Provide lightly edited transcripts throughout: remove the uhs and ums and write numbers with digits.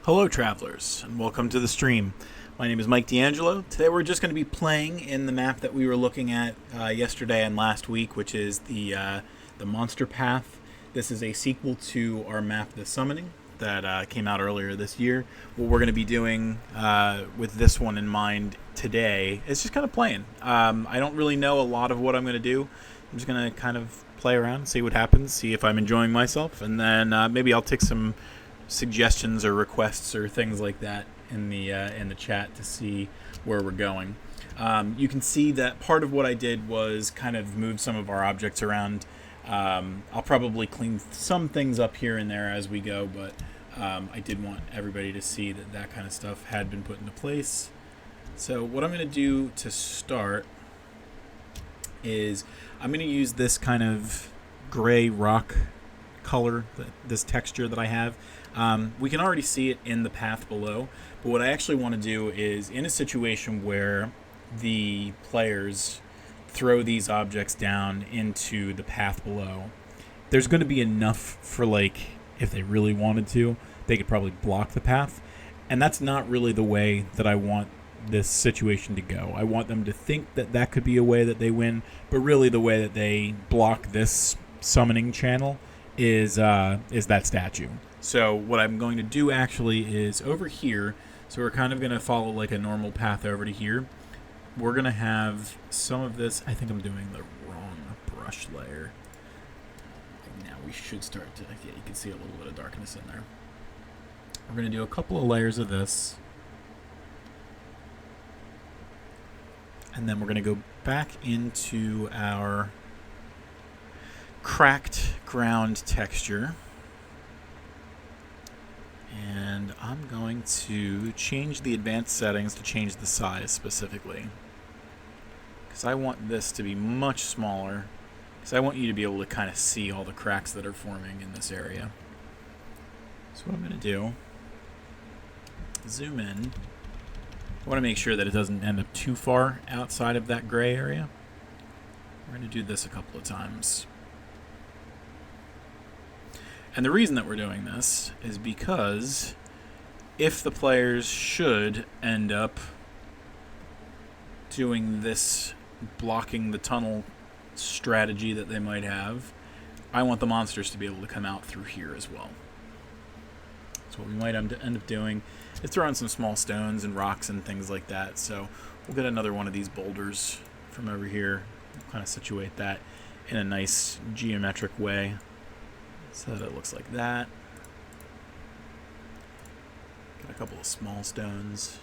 Hello travelers, and welcome to the stream. My name is Mike D'Angelo. Today we're just going to be playing in the map that we were looking at yesterday and last week, which is the Monster Path. This is a sequel to our map, The Summoning, that came out earlier this year. What we're going to be doing with this one in mind today is just kind of playing. I don't really know a lot of what I'm going to do. I'm just going to kind of play around, see what happens, see if I'm enjoying myself, and then maybe I'll take some suggestions or requests or things like that in the chat to see where we're going. You can see that part of what I did was kind of move some of our objects around. I'll probably clean some things up here and there as we go, but I did want everybody to see that that kind of stuff had been put into place. So what I'm going to do to start is I'm going to use this kind of gray rock color, this texture that I have. We can already see it in the path below, but what I actually want to do is, in a situation where the players throw these objects down into the path below, there's going to be enough for, like, if they really wanted to, they could probably block the path, and that's not really the way that I want this situation to go. I want them to think that that could be a way that they win, but really the way that they block this summoning channel is that statue. So what I'm going to do actually is over here, so we're kind of going to follow like a normal path over to here. We're going to have some of this. I think I'm doing the wrong brush layer. Now we should start to, yeah, you can see a little bit of darkness in there. We're going to do a couple of layers of this. And then we're going to go back into our cracked ground texture. And I'm going to change the advanced settings to change the size specifically, because I want this to be much smaller, because I want you to be able to kind of see all the cracks that are forming in this area. So what I'm going to do, zoom in. I want to make sure that it doesn't end up too far outside of that gray area. We're going to do this a couple of times. And the reason that we're doing this is because if the players should end up doing this blocking the tunnel strategy that they might have, I want the monsters to be able to come out through here as well. So what we might end up doing is throwing some small stones and rocks and things like that. So we'll get another one of these boulders from over here. We'll kind of situate that in a nice geometric way, so that it looks like that. Got a couple of small stones.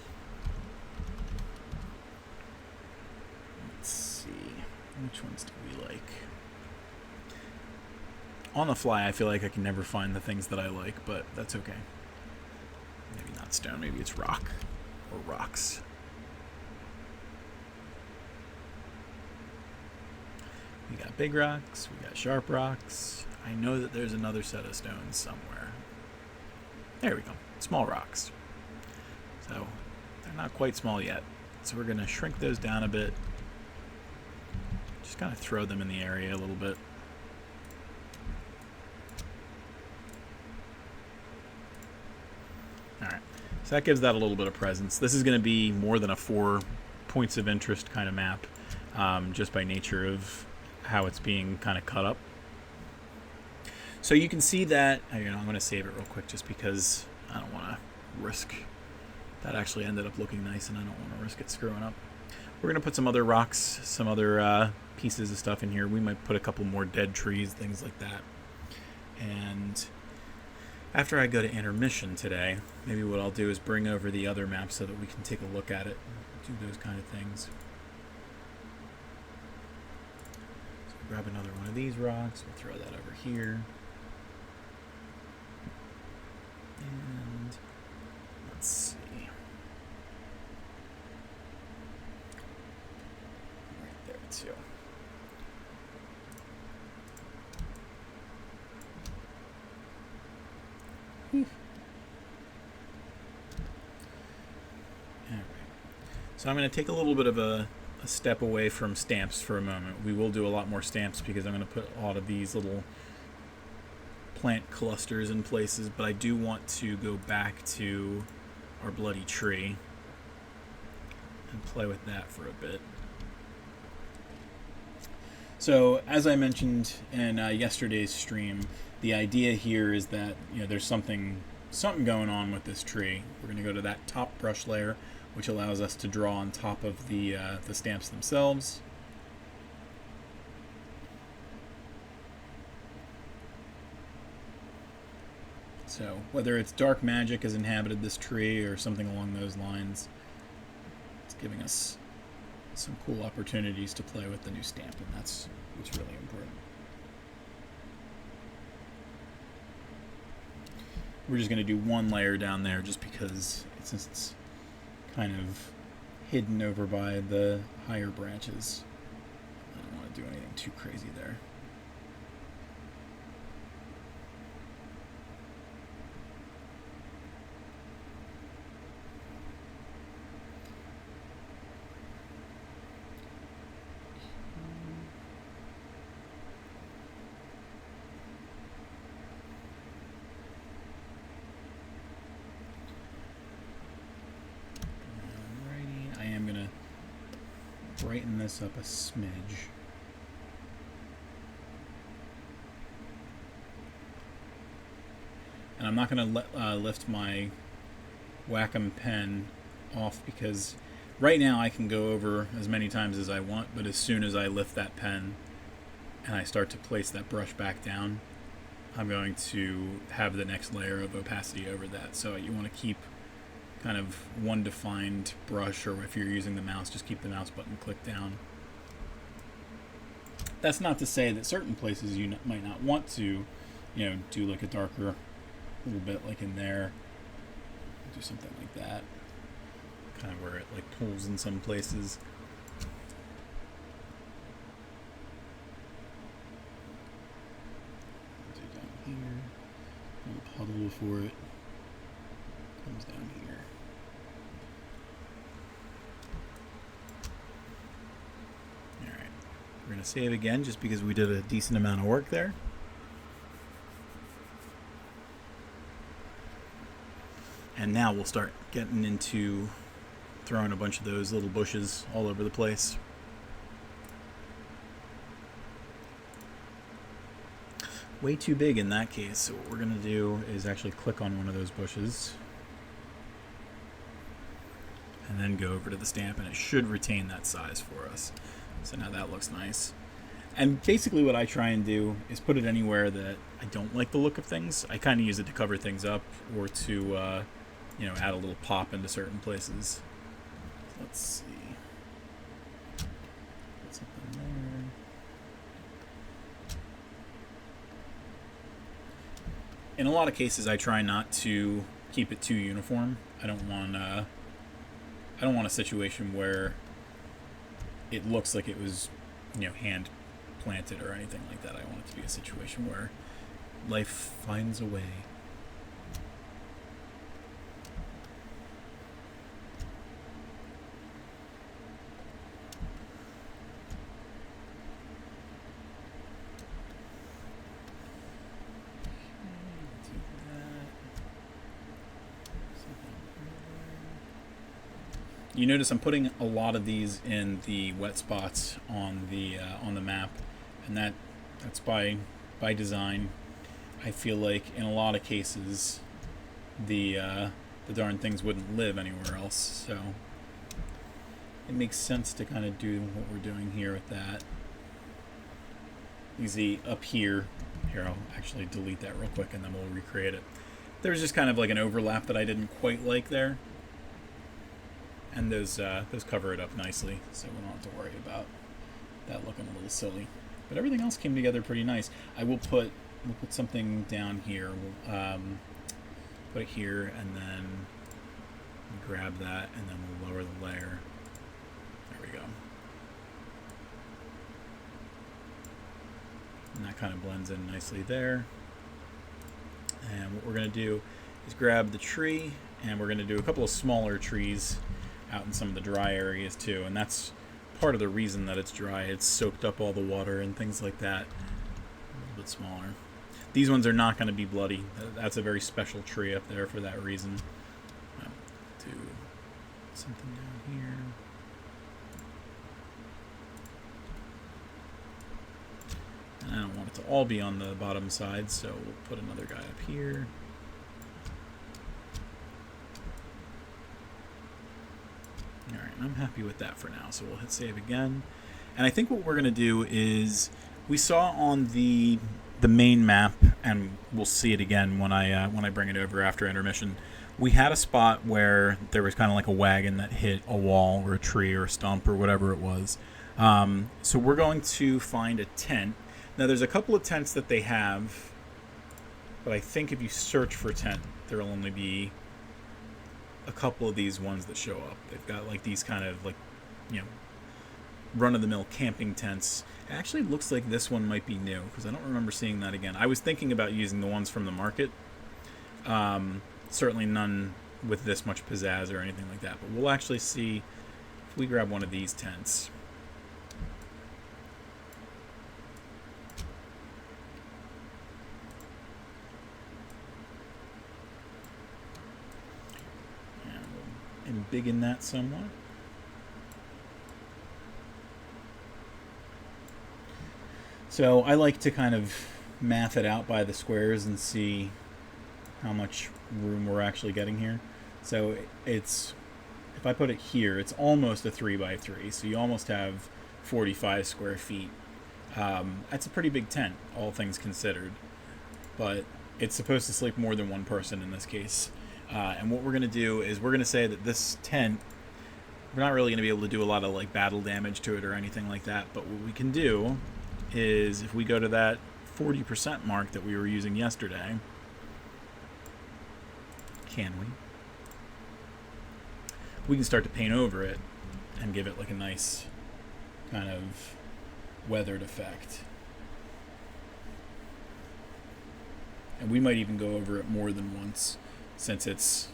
Let's see, which ones do we like? On the fly, I feel like I can never find the things that I like, but that's okay. Maybe not stone, maybe it's rock or rocks. We got big rocks, we got sharp rocks. I know that there's another set of stones somewhere. There we go. Small rocks. So they're not quite small yet. So we're going to shrink those down a bit. Just kind of throw them in the area a little bit. Alright. So that gives that a little bit of presence. This is going to be more than a 4 points of interest kind of map, just by nature of how it's being kind of cut up. So you can see that, I'm going to save it real quick just because I don't want to risk, that actually ended up looking nice and I don't want to risk it screwing up. We're going to put some other rocks, some other pieces of stuff in here. We might put a couple more dead trees, things like that. And after I go to intermission today, maybe what I'll do is bring over the other map so that we can take a look at it, do those kind of things. So grab another one of these rocks, we'll throw that over here. And let's see. Right there too. All right. So I'm going to take a little bit of a step away from stamps for a moment. We will do a lot more stamps because I'm going to put a lot of these little plant clusters in places, but I do want to go back to our bloody tree and play with that for a bit. So, as I mentioned in yesterday's stream, the idea here is that there's something going on with this tree. We're going to go to that top brush layer, which allows us to draw on top of the stamps themselves. So, whether it's dark magic has inhabited this tree or something along those lines, it's giving us some cool opportunities to play with the new stamp, and that's what's really important. We're just going to do one layer down there just because since it's kind of hidden over by the higher branches, I don't want to do anything too crazy there. Brighten this up a smidge. And I'm not going to lift my Wacom pen off because right now I can go over as many times as I want, but as soon as I lift that pen and I start to place that brush back down, I'm going to have the next layer of opacity over that. So you want to keep kind of one defined brush, or if you're using the mouse, just keep the mouse button clicked down. That's not to say that certain places you might not want to, do like a darker little bit like in there. Do something like that. Kind of where it like pulls in some places. Do down here. A little puddle before it comes down here. We're going to save again just because we did a decent amount of work there. And now we'll start getting into throwing a bunch of those little bushes all over the place. Way too big in that case, so what we're going to do is actually click on one of those bushes and then go over to the stamp, and it should retain that size for us. So now that looks nice. And basically what I try and do is put it anywhere that I don't like the look of things. I kind of use it to cover things up or to, add a little pop into certain places. Let's see. Put something there. In a lot of cases, I try not to keep it too uniform. I don't want a situation where it looks like it was, hand planted or anything like that. I want it to be a situation where life finds a way. You notice I'm putting a lot of these in the wet spots on the map, and that's by design. I feel like in a lot of cases the darn things wouldn't live anywhere else, so it makes sense to kind of do what we're doing here with that. You see up here, I'll actually delete that real quick and then we'll recreate it. There's just kind of like an overlap that I didn't quite like there. And those cover it up nicely, so we don't have to worry about that looking a little silly. But everything else came together pretty nice. We'll put something down here. We'll put it here, and then grab that, and then we'll lower the layer. There we go. And that kind of blends in nicely there. And what we're going to do is grab the tree, and we're going to do a couple of smaller trees out in some of the dry areas too, and that's part of the reason that it's dry. It's soaked up all the water and things like that. A little bit smaller. These ones are not going to be bloody. That's a very special tree up there for that reason. Do something down here. And I don't want it to all be on the bottom side, so we'll put another guy up here. Alright, I'm happy with that for now, so we'll hit save again. And I think what we're going to do is, we saw on the main map, and we'll see it again when I bring it over after intermission, we had a spot where there was kind of like a wagon that hit a wall or a tree or a stump or whatever it was. So we're going to find a tent. Now there's a couple of tents that they have, but I think if you search for a tent, there will only be a couple of these ones that show up. They've got like these kind of like, you know, run-of-the-mill camping tents. It actually looks like this one might be new, because I don't remember seeing that again. I was thinking about using the ones from the market. Certainly none with this much pizzazz or anything like that, but we'll actually see if we grab one of these tents. And embiggen that somewhat. So I like to kind of math it out by the squares and see how much room we're actually getting here. So it's, if I put it here, it's almost a 3x3, so you almost have 45 square feet. That's a pretty big tent, all things considered, but it's supposed to sleep more than one person in this case. And what we're going to do is we're going to say that this tent, we're not really going to be able to do a lot of like battle damage to it or anything like that, but what we can do is if we go to that 40% mark that we were using yesterday, we can start to paint over it and give it like a nice kind of weathered effect. And we might even go over it more than once, since it's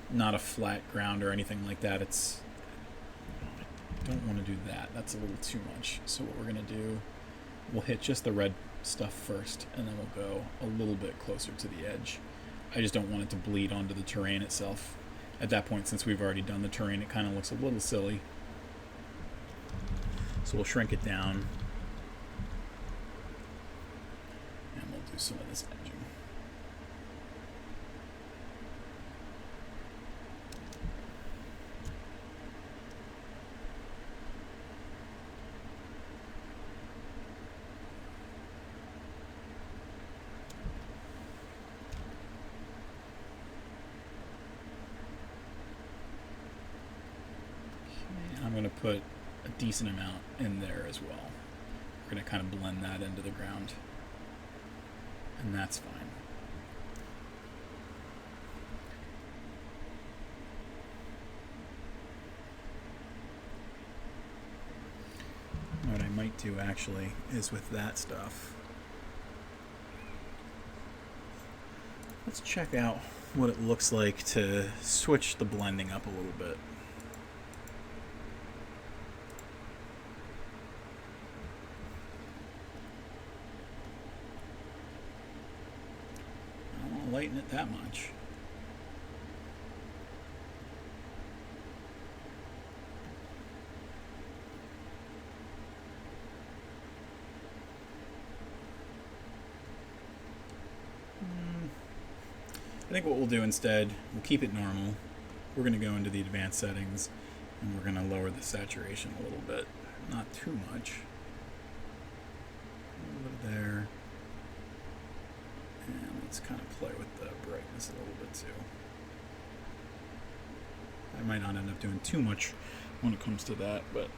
not a flat ground or anything like that. It's, I don't want to do that. That's a little too much. So what we're going to do, we'll hit just the red stuff first, and then we'll go a little bit closer to the edge. I just don't want it to bleed onto the terrain itself. At that point, since we've already done the terrain, it kind of looks a little silly. So we'll shrink it down. And we'll do some of this edging. I'm going to put a decent amount in there as well. We're going to kind of blend that into the ground. And that's fine. What I might do actually is with that stuff, let's check out what it looks like to switch the blending up a little bit. Lighten it that much. I think what we'll do instead, we'll keep it normal. We're going to go into the advanced settings and we're going to lower the saturation a little bit. Not too much. A little bit there. And let's kind of play with the brightness a little bit too. I might not end up doing too much when it comes to that, but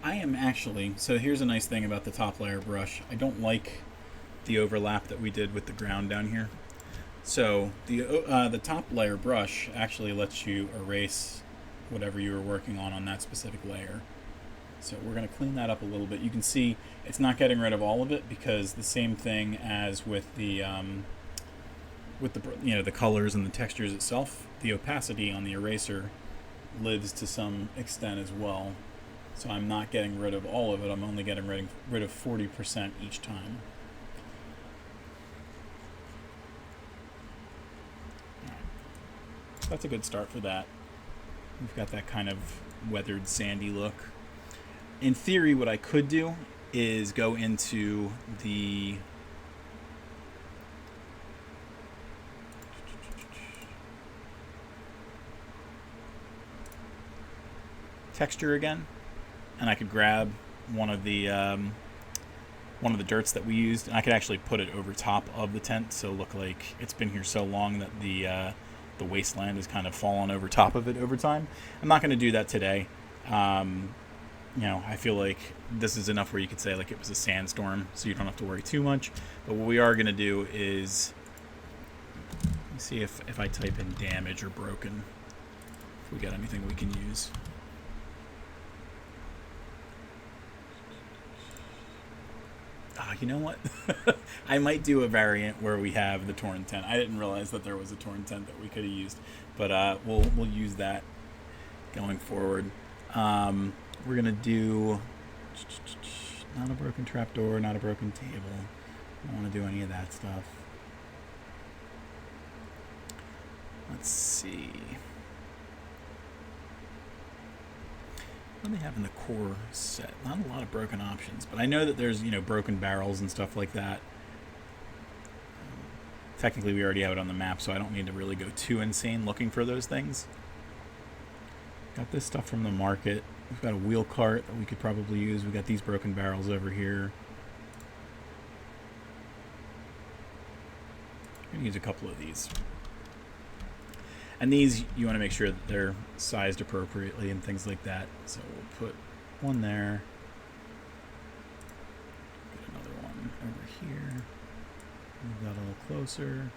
I am actually, so here's a nice thing about the top layer brush. I don't like the overlap that we did with the ground down here. So the top layer brush actually lets you erase whatever you were working on that specific layer. So we're going to clean that up a little bit. You can see it's not getting rid of all of it, because the same thing as with the the colors and the textures itself, the opacity on the eraser lives to some extent as well. So I'm not getting rid of all of it. I'm only getting rid of 40% each time. that's a good start for that. We've got that kind of weathered, sandy look. In theory, what I could do is go into the texture again, and I could grab one of the dirts that we used, and I could actually put it over top of the tent, so look like it's been here so long that the wasteland has kind of fallen over top of it over time. I'm not going to do that today. I feel like this is enough where you could say like it was a sandstorm, so you don't have to worry too much. But what we are going to do is, let me see if I type in damage or broken, if we got anything we can use. You know what? I might do a variant where we have the torn tent. I didn't realize that there was a torn tent that we could have used, but we'll use that going forward. We're gonna do not a broken trapdoor, not a broken table. I don't want to do any of that stuff. Let's see. What do they have in the core set? Not a lot of broken options, but I know that there's, broken barrels and stuff like that. Technically, we already have it on the map, so I don't need to really go too insane looking for those things. Got this stuff from the market. We've got a wheel cart that we could probably use. We've got these broken barrels over here. I'm going to use a couple of these. And these, you want to make sure that they're sized appropriately and things like that. So we'll put one there. Get another one over here. Move that a little closer.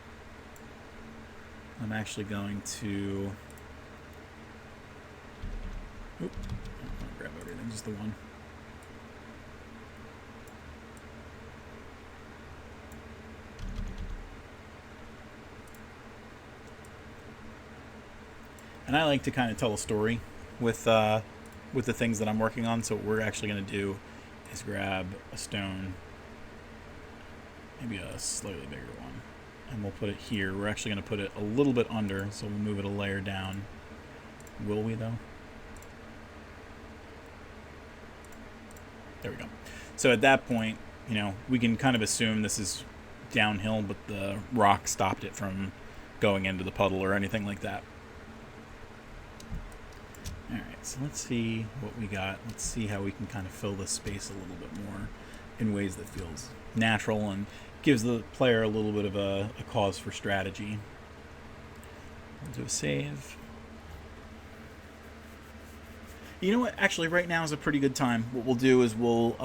I'm actually going to... Oop. I don't want to grab everything, just the one. And I like to kind of tell a story with the things that I'm working on. So what we're actually going to do is grab a stone, maybe a slightly bigger one, and we'll put it here. We're actually going to put it a little bit under, so we'll move it a layer down. Will we, though? There we go. So at that point, we can kind of assume this is downhill, but the rock stopped it from going into the puddle or anything like that. Alright, so let's see what we got. Let's see how we can kind of fill this space a little bit more in ways that feels natural and gives the player a little bit of a cause for strategy. We'll do a save. You know what? Actually, right now is a pretty good time. What we'll do is we'll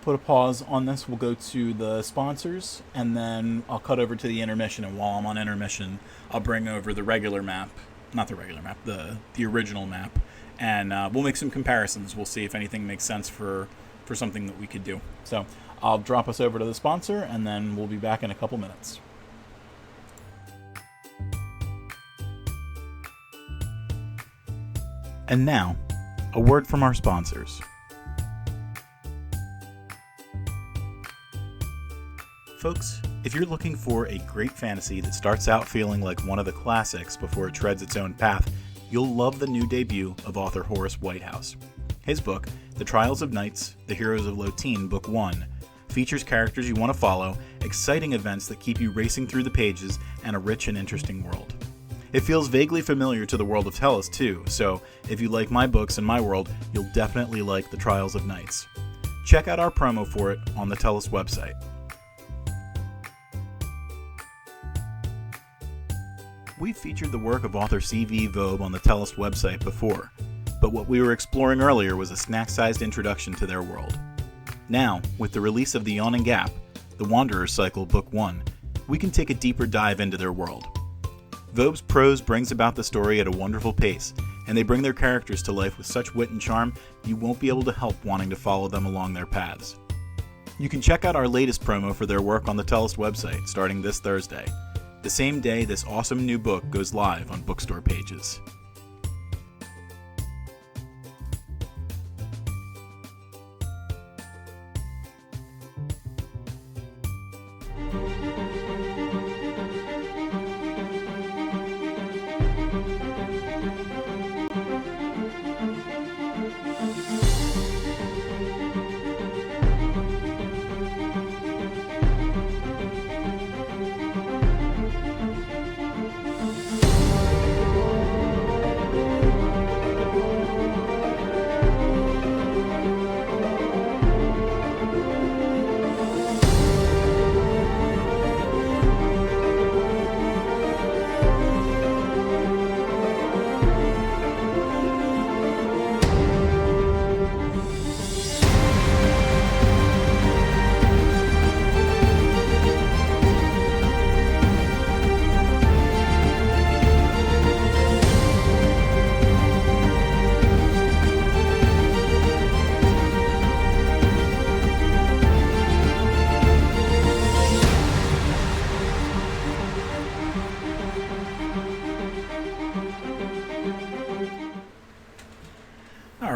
put a pause on this. We'll go to the sponsors, and then I'll cut over to the intermission. And while I'm on intermission, I'll bring over the regular map. Not the regular map, the original map, and we'll make some comparisons. We'll see if anything makes sense for something that we could do. So I'll drop us over to the sponsor, and then we'll be back in a couple minutes. And now, a word from our sponsors. Folks, if you're looking for a great fantasy that starts out feeling like one of the classics before it treads its own path, you'll love the new debut of author Horace Whitehouse. His book, The Trials of Knights, The Heroes of Lotine, Book 1, features characters you want to follow, exciting events that keep you racing through the pages, and a rich and interesting world. It feels vaguely familiar to the world of Tellest, too, so if you like my books and my world, you'll definitely like The Trials of Knights. Check out our promo for it on the Tellest website. We've featured the work of author C.V. Vobe on the Tellest website before, but what we were exploring earlier was a snack-sized introduction to their world. Now, with the release of The Yawning Gap, The Wanderer's Cycle Book 1, we can take a deeper dive into their world. Vobe's prose brings about the story at a wonderful pace, and they bring their characters to life with such wit and charm you won't be able to help wanting to follow them along their paths. You can check out our latest promo for their work on the Tellest website starting this Thursday, the same day this awesome new book goes live on bookstore pages.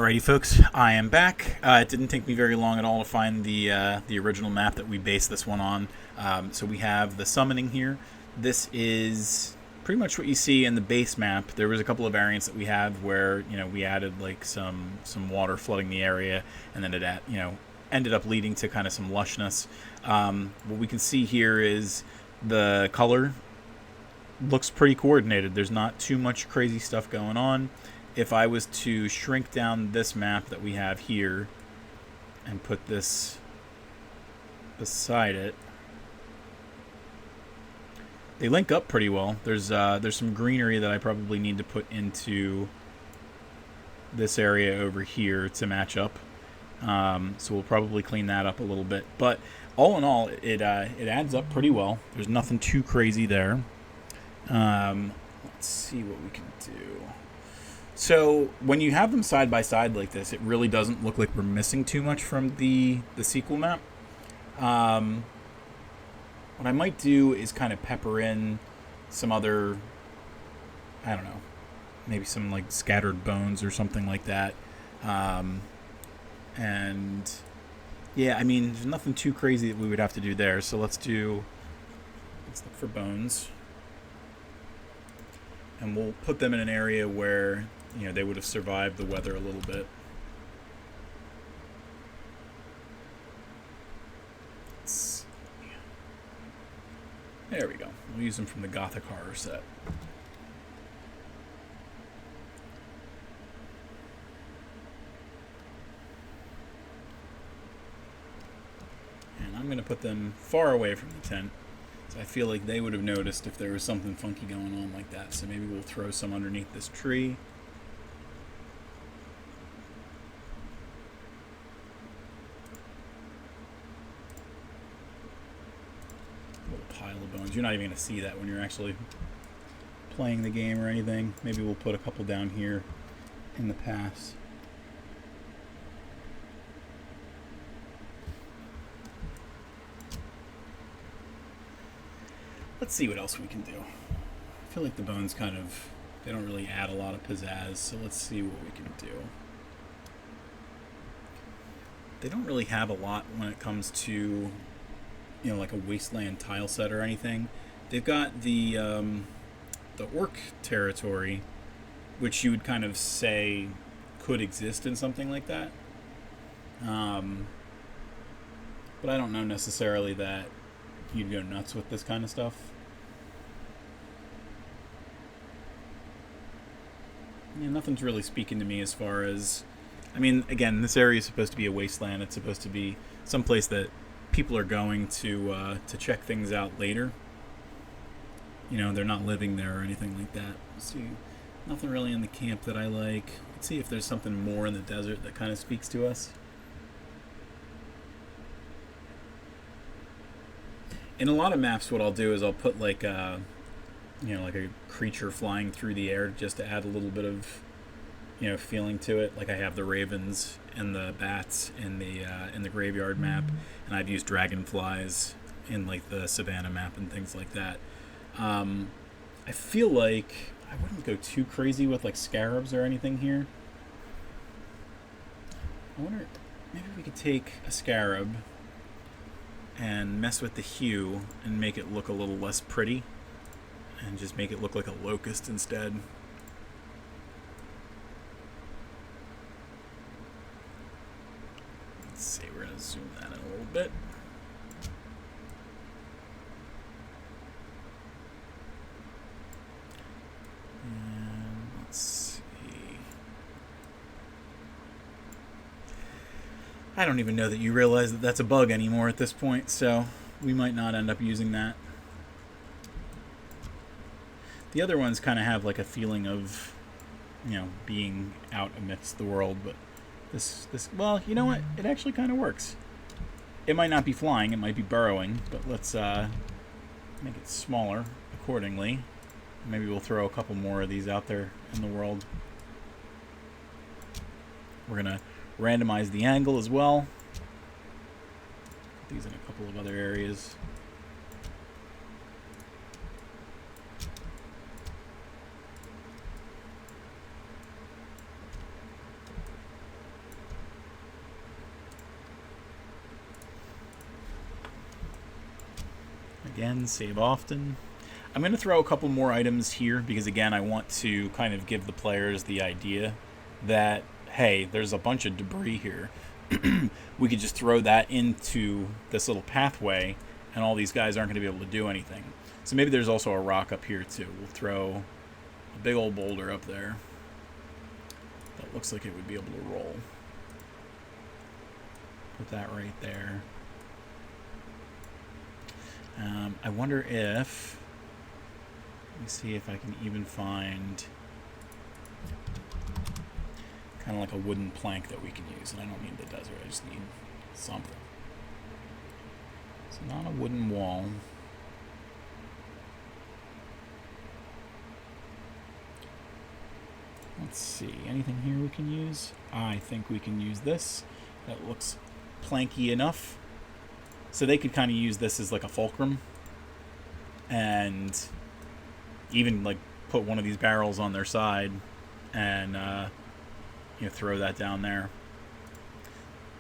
Alrighty, folks, I am back. It didn't take me very long at all to find the original map that we based this one on. So we have the summoning here. This is pretty much what you see in the base map. There was a couple of variants that we had where we added like some water flooding the area, and then it ended up leading to kind of some lushness. What we can see here is the color looks pretty coordinated. There's not too much crazy stuff going on. If I was to shrink down this map that we have here and put this beside it, they link up pretty well. There's some greenery that I probably need to put into this area over here to match up. So we'll probably clean that up a little bit. But all in all, it adds up pretty well. There's nothing too crazy there. Let's see what we can do. So when you have them side by side like this, it really doesn't look like we're missing too much from the sequel map. What I might do is kind of pepper in some other, I don't know, maybe some like scattered bones or something like that. And yeah, I mean, there's nothing too crazy that we would have to do there. So let's look for bones. And we'll put them in an area where they would have survived the weather a little bit. There we go. We'll use them from the Gothic Horror set. And I'm going to put them far away from the tent. So I feel like they would have noticed if there was something funky going on like that. So maybe we'll throw some underneath this tree. Pile of bones. You're not even going to see that when you're actually playing the game or anything. Maybe we'll put a couple down here in the pass. Let's see what else we can do. I feel like the bones they don't really add a lot of pizzazz, so let's see what we can do. They don't really have a lot when it comes to like a wasteland tile set or anything. They've got the orc territory, which you would kind of say could exist in something like that. But I don't know necessarily that you'd go nuts with this kind of stuff. Yeah, nothing's really speaking to me as far as... I mean, again, this area is supposed to be a wasteland. It's supposed to be someplace that people are going to check things out later. They're not living there or anything like that. Let's see. Nothing really in the camp that I like. Let's see if there's something more in the desert that kind of speaks to us. In a lot of maps, what I'll do is I'll put like a creature flying through the air just to add a little bit of feeling to it. Like I have the ravens and the bats in the graveyard map, and I've used dragonflies in like the savannah map and things like that. I feel like I wouldn't go too crazy with like scarabs or anything here. I wonder, maybe we could take a scarab and mess with the hue and make it look a little less pretty, and just make it look like a locust instead. Let's see, we're going to zoom that in a little bit. And let's see. I don't even know that you realize that that's a bug anymore at this point, so we might not end up using that. The other ones kind of have like a feeling of, being out amidst the world, but this, well, you know what? It actually kind of works. It might not be flying, it might be burrowing, but let's make it smaller accordingly. Maybe we'll throw a couple more of these out there in the world. We're going to randomize the angle as well. Put these in a couple of other areas. again, save often. I'm going to throw a couple more items here because, again, I want to kind of give the players the idea that, hey, there's a bunch of debris here. We could just throw that into this little pathway, and all these guys aren't going to be able to do anything. So maybe there's also a rock up here, too. We'll throw a big old boulder up there that looks like it would be able to roll. Put that right there. I wonder if... Let me see if I can even find kind of like a wooden plank that we can use. And I don't need the desert, I just need something. It's not a wooden wall. Let's see, anything here we can use? I think we can use this. That looks planky enough. So they could kind of use this as like a fulcrum. And even like put one of these barrels on their side and throw that down there.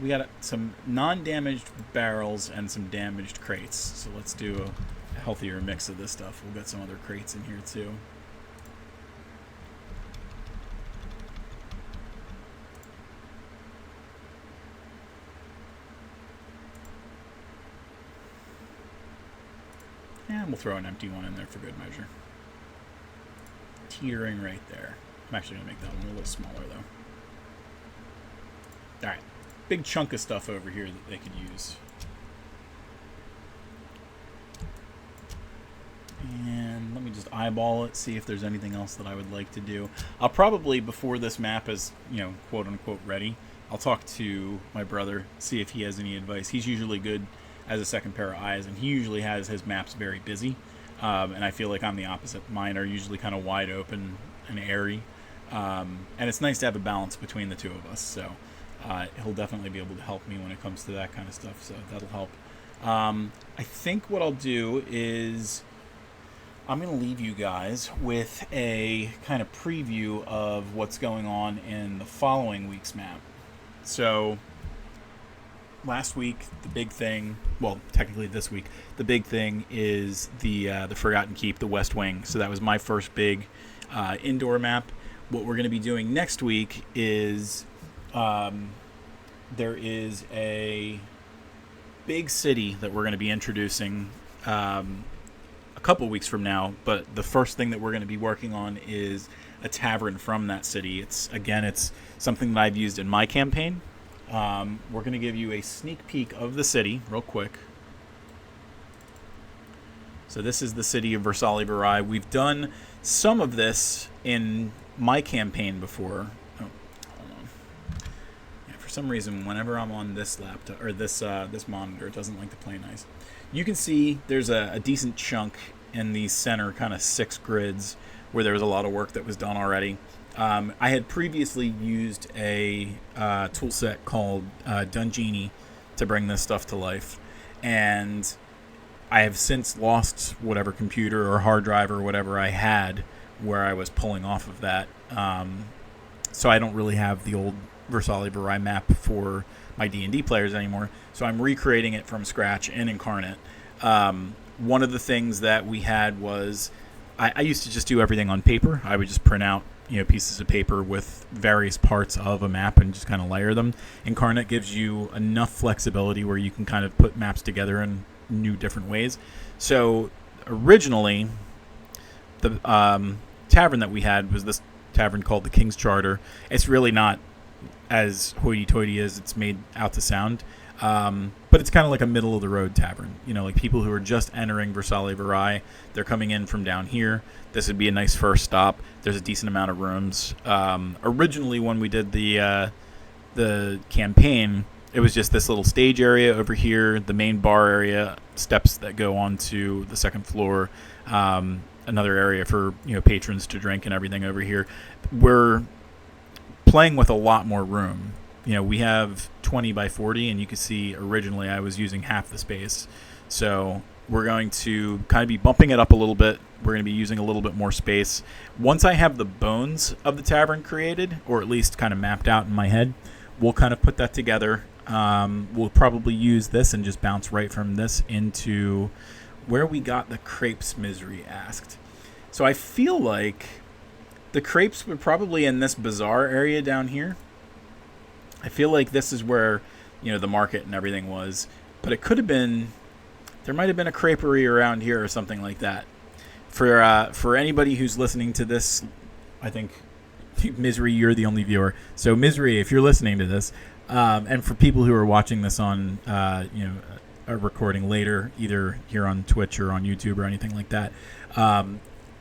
We got some non-damaged barrels and some damaged crates. So let's do a healthier mix of this stuff. We'll get some other crates in here too. And we'll throw an empty one in there for good measure. Teetering right there. I'm actually going to make that one a little smaller, though. Alright. Big chunk of stuff over here that they could use. And let me just eyeball it, see if there's anything else that I would like to do. I'll probably, before this map is, quote-unquote ready, I'll talk to my brother, see if he has any advice. He's usually good as a second pair of eyes, and he usually has his maps very busy. And I feel like I'm the opposite. Mine are usually kind of wide open and airy. And it's nice to have a balance between the two of us. So he'll definitely be able to help me when it comes to that kind of stuff. So that'll help. I think what I'll do is I'm going to leave you guys with a kind of preview of what's going on in the following week's map. So last week, the big thing, well, technically this week, the big thing is the Forgotten Keep, the West Wing. So that was my first big indoor map. What we're going to be doing next week is there is a big city that we're going to be introducing a couple weeks from now. But the first thing that we're going to be working on is a tavern from that city. It's something that I've used in my campaign. We're going to give you a sneak peek of the city real quick. So this is the city of Versali-Virai. We've done some of this in my campaign before. Oh, hold on. Yeah, for some reason, whenever I'm on this laptop or this monitor, it doesn't like to play nice. You can see there's a decent chunk in these center kind of 6 grids where there was a lot of work that was done already. I had previously used a tool set called Dungini to bring this stuff to life, and I have since lost whatever computer or hard drive or whatever I had where I was pulling off of that. So I don't really have the old Versali-Virai map for my D&D players anymore, so I'm recreating it from scratch in Inkarnate. One of the things that we had was I used to just do everything on paper. I would just print out pieces of paper with various parts of a map and just kind of layer them. Inkarnate gives you enough flexibility where you can kind of put maps together in new different ways. So originally, the tavern that we had was this tavern called the King's Charter. It's really not as hoity-toity as it's made out to sound. But it's kind of like a middle-of-the-road tavern. Like people who are just entering Versali-Virai, they're coming in from down here. This would be a nice first stop. There's a decent amount of rooms. Originally, when we did the campaign, it was just this little stage area over here, the main bar area, steps that go onto the second floor, another area for patrons to drink and everything over here. We're playing with a lot more room. We have 20 by 40, and you can see originally I was using half the space. So we're going to kind of be bumping it up a little bit. We're going to be using a little bit more space. Once I have the bones of the tavern created, or at least kind of mapped out in my head, we'll kind of put that together. We'll probably use this and just bounce right from this into where we got the crepes, Misery asked. So I feel like the crepes were probably in this bazaar area down here. I feel like this is where, the market and everything was. But it could have been, there might have been a creperie around here or something like that. For anybody who's listening to this, I think, Misery, you're the only viewer. So Misery, if you're listening to this, and for people who are watching this on, a recording later, either here on Twitch or on YouTube or anything like that,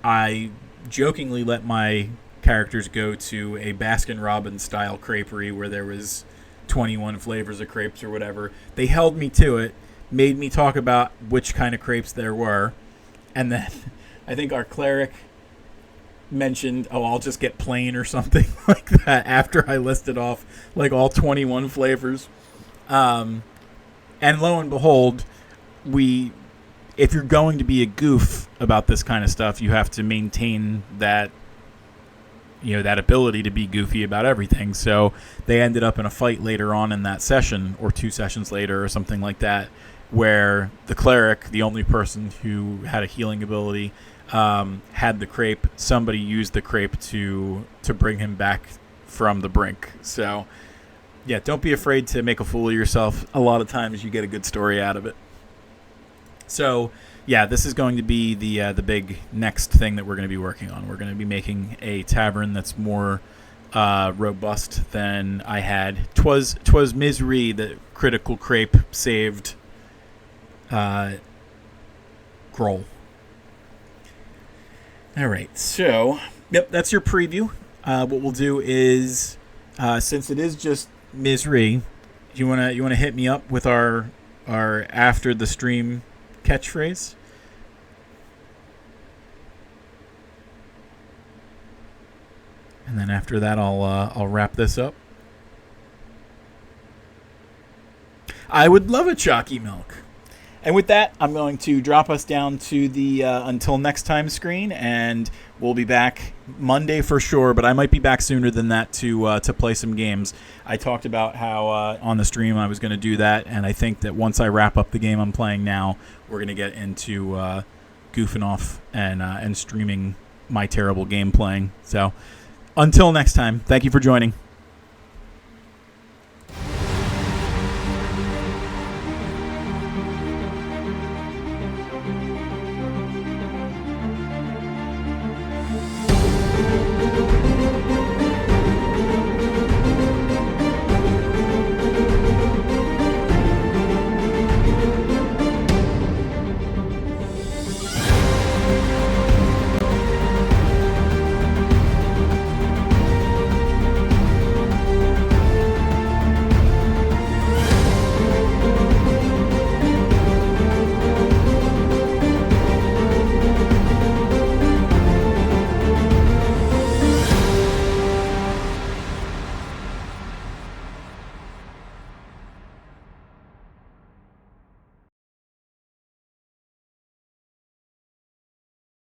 I jokingly let my characters go to a Baskin-Robbins style creperie where there was 21 flavors of crepes or whatever. They held me to it, made me talk about which kind of crepes there were, and then I think our cleric mentioned, I'll just get plain or something like that after I listed off like all 21 flavors. And lo and behold, if you're going to be a goof about this kind of stuff, you have to maintain that, that ability to be goofy about everything. So they ended up in a fight later on in that session, or 2 sessions later or something like that, where the cleric, the only person who had a healing ability, had the crepe. Somebody used the crepe to bring him back from the brink. So yeah, don't be afraid to make a fool of yourself. A lot of times you get a good story out of it. So yeah, this is going to be the big next thing that we're going to be working on. We're going to be making a tavern that's more robust than I had. Twas Misery that critical crepe saved Groll. All right, so yep, that's your preview. What we'll do is, since it is just Misery, you wanna hit me up with our after the stream catchphrase. And then after that, I'll wrap this up. I would love a chalky milk. And with that, I'm going to drop us down to the until next time screen, and we'll be back Monday for sure, but I might be back sooner than that to play some games. I talked about how on the stream I was going to do that, and I think that once I wrap up the game I'm playing now, we're going to get into goofing off and streaming my terrible game playing. So until next time, thank you for joining.